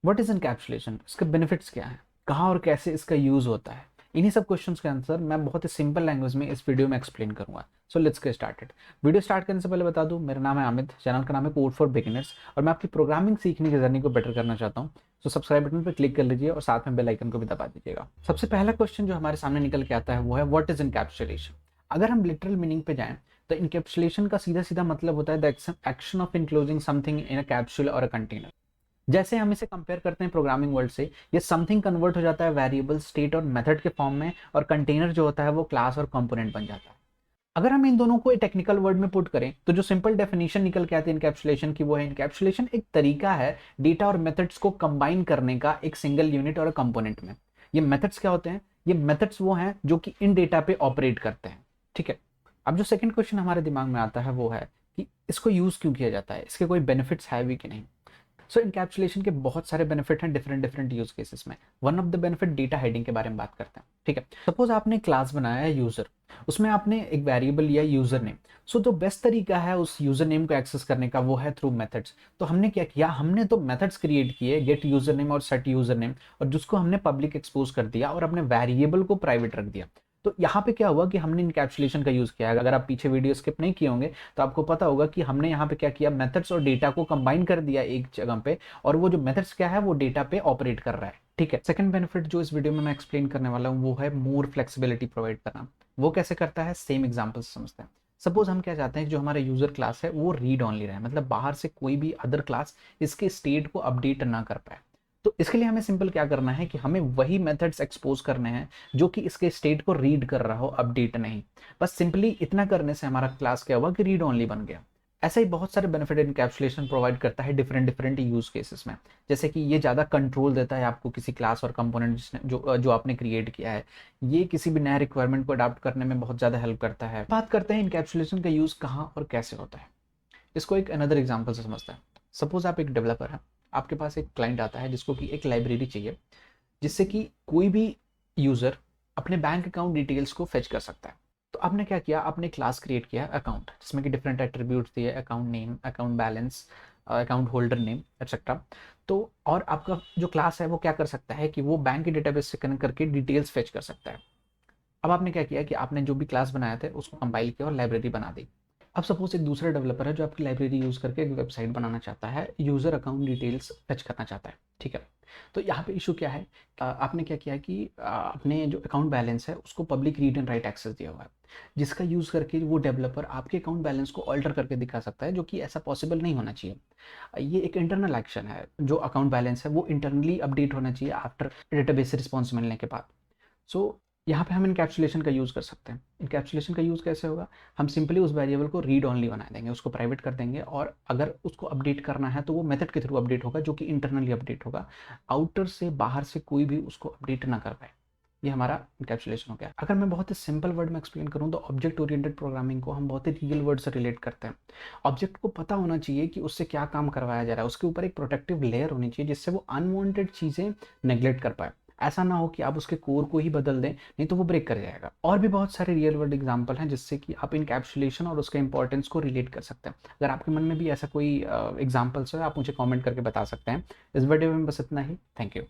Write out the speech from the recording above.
What is encapsulation, इसके benefits क्या हैं, कहाँ और कैसे इसका यूज होता है, इन्हीं सब क्वेश्चंस के आंसर मैं बहुत ही सिंपल लैंग्वेज में इस वीडियो में एक्सप्लेन करूंगा। So let's get started. Video start करने से पहले बता दूं, मेरा नाम है अमित, चैनल का नाम है कोड फॉर बिगिनर्स और मैं आपकी प्रोग्रामिंग सीखने की जर्नी को बेटर करना चाहता हूं। सो सब्सक्राइब बटन पर क्लिक कर लीजिए और साथ में बेल आइकन को भी दबा दीजिएगा। सबसे पहला क्वेश्चन जो हमारे सामने निकल के आता है वो है व्हाट इज इनकैप्सुलेशन। अगर हम लिटरल मीनिंग पे जाएं तो इनकैप्सुलेशन का सीधा सीधा मतलब होता है the action of enclosing something in a capsule और अ कंटेनर। जैसे हम इसे कंपेयर करते हैं प्रोग्रामिंग वर्ल्ड से, ये समथिंग कन्वर्ट हो जाता है वेरिएबल, स्टेट और मेथड के फॉर्म में, और कंटेनर जो होता है वो क्लास और कंपोनेंट बन जाता है। अगर हम इन दोनों को एक टेक्निकल वर्ड में पुट करें तो जो सिंपल डेफिनेशन निकल के आती है इनकैप्सुलेशन की वो है, इनकैप्सुलेशन एक तरीका है डेटा और मेथड्स को कंबाइन करने का एक सिंगल यूनिट और कंपोनेंट में। ये मेथड्स क्या होते हैं? ये मेथड्स वो हैं जो कि इन डेटा पे ऑपरेट करते हैं। ठीक है, अब जो सेकंड क्वेश्चन हमारे दिमाग में आता है वो है कि इसको यूज क्यों किया जाता है, इसके कोई बेनिफिट्स है भी कि नहीं। सो इनकैप्सुलेशन के बहुत सारे बेनिफिट हैं डिफरेंट डिफरेंट यूज केसेस में। One of the benefit data heading के बारे में बात करते हैं। ठीक है, सपोज आपने क्लास बनाया है यूजर, उसमें आपने एक वेरिएबल लिया यूजर नेम। सो जो बेस्ट तरीका है उस यूजर नेम को एक्सेस करने का वो है थ्रू मेथड्स। तो हमने क्या किया, हमने तो मेथड्स क्रिएट किए, गेट यूजर नेम और सेट यूजर नेम, और जिसको हमने पब्लिक एक्सपोज कर दिया और अपने वेरिएबल को प्राइवेट रख दिया। तो यहाँ पे क्या हुआ कि हमने इनकैप्सुलेशन का यूज किया है। अगर आप पीछे वीडियो स्किप नहीं किए होंगे तो आपको पता होगा कि हमने यहाँ पे क्या किया, मेथड्स और डेटा को कंबाइन कर दिया एक जगह पे, और वो जो मेथड्स क्या है वो डेटा पे ऑपरेट कर रहा है। ठीक है, सेकंड बेनिफिट जो इस वीडियो में मैं एक्सप्लेन करने वाला हूँ वो है मोर फ्लेक्सिबिलिटी प्रोवाइड करना। वो कैसे करता है, सेम एग्जाम्पल से समझते हैं। सपोज हम क्या चाहते हैं कि जो हमारा यूजर क्लास है वो रीड ऑनली रहे, मतलब बाहर से कोई भी अदर क्लास इसके स्टेट को अपडेट ना कर पाए। तो इसके लिए हमें सिंपल क्या करना है कि हमें वही मेथड्स एक्सपोज करने हैं जो कि इसके स्टेट को रीड कर रहा हो, अपडेट नहीं। बस सिंपली इतना करने से हमारा क्लास क्या हुआ कि रीड ओनली बन गया। ऐसा ही बहुत सारे बेनिफिट इनकैप्सुलेशन प्रोवाइड करता है डिफरेंट डिफरेंट यूज केसेस में। जैसे कि ये ज़्यादा कंट्रोल देता है आपको किसी क्लास और कंपोनेंट जो आपने क्रिएट किया है। ये किसी भी नए रिक्वायरमेंट को अडाप्ट करने में बहुत ज़्यादा हेल्प करता है। बात करते हैं इनकैप्सुलेशन का यूज़ कहाँ और कैसे होता है। इसको एक अनदर एग्जाम्पल से समझते हैं। सपोज आप एक डेवलपर हैं, आपके पास एक क्लाइंट आता है जिसको कि एक लाइब्रेरी चाहिए जिससे कि कोई भी यूज़र अपने बैंक अकाउंट डिटेल्स को फेच कर सकता है। तो आपने क्या किया, आपने क्लास क्रिएट किया अकाउंट, जिसमें कि डिफरेंट एट्रीब्यूट्स दिए, account name, account balance, account holder name etcetera. तो और आपका जो क्लास है वो क्या कर सकता है कि वो बैंक के डेटाबेस से कनेक्ट करके डिटेल्स फेच कर सकता है। अब आपने क्या किया कि आपने जो भी क्लास बनाया था उसको कंपाइल किया और लाइब्रेरी बना दी। अब सपोज एक दूसरा डेवलपर है जो आपकी लाइब्रेरी यूज़ करके एक वेबसाइट बनाना चाहता है, यूज़र अकाउंट डिटेल्स फेच करना चाहता है। ठीक है, तो यहाँ पे इशू क्या है, आपने क्या किया कि अपने जो अकाउंट बैलेंस है उसको public read and write access दिया हुआ है, जिसका यूज़ करके वो डेवलपर आपके अकाउंट बैलेंस को ऑल्टर करके दिखा सकता है, जो कि ऐसा पॉसिबल नहीं होना चाहिए। ये एक इंटरनल एक्शन है, जो अकाउंट बैलेंस है वो इंटरनली अपडेट होना चाहिए आफ्टर डेटाबेस से रिस्पॉन्स मिलने के बाद। सो यहाँ पे हम इनकैप्सुलेशन का यूज़ कर सकते हैं। इनकैप्सुलेशन का यूज़ कैसे होगा, हम सिंपली उस वेरिएबल को रीड ऑनली बना देंगे, उसको प्राइवेट कर देंगे, और अगर उसको अपडेट करना है तो वो मेथड के थ्रू अपडेट होगा जो कि इंटरनली अपडेट होगा, आउटर से बाहर से कोई भी उसको अपडेट ना कर पाए। ये हमारा इनकैप्सुलेशन हो गया। अगर मैं बहुत ही सिंपल वर्ड में एक्सप्लेन करूँ तो ऑब्जेक्ट ओरिएंटेड प्रोग्रामिंग को हम बहुत ही रियल वर्ड से रिलेट करते हैं। ऑब्जेक्ट को पता होना चाहिए कि उससे क्या काम करवाया जा रहा है, उसके ऊपर एक प्रोटेक्टिव लेयर होनी चाहिए जिससे वो अनवांटेड चीज़ें नेग्लेक्ट कर पाए। ऐसा ना हो कि आप उसके कोर को ही बदल दें, नहीं तो वो ब्रेक कर जाएगा। और भी बहुत सारे रियल वर्ल्ड एग्जांपल हैं जिससे कि आप इनकैप्सुलेशन और उसके इंपॉर्टेंस को रिलेट कर सकते हैं। अगर आपके मन में भी ऐसा कोई एग्जांपल्स हो आप मुझे कमेंट करके बता सकते हैं। इस वीडियो में बस इतना ही। Thank you.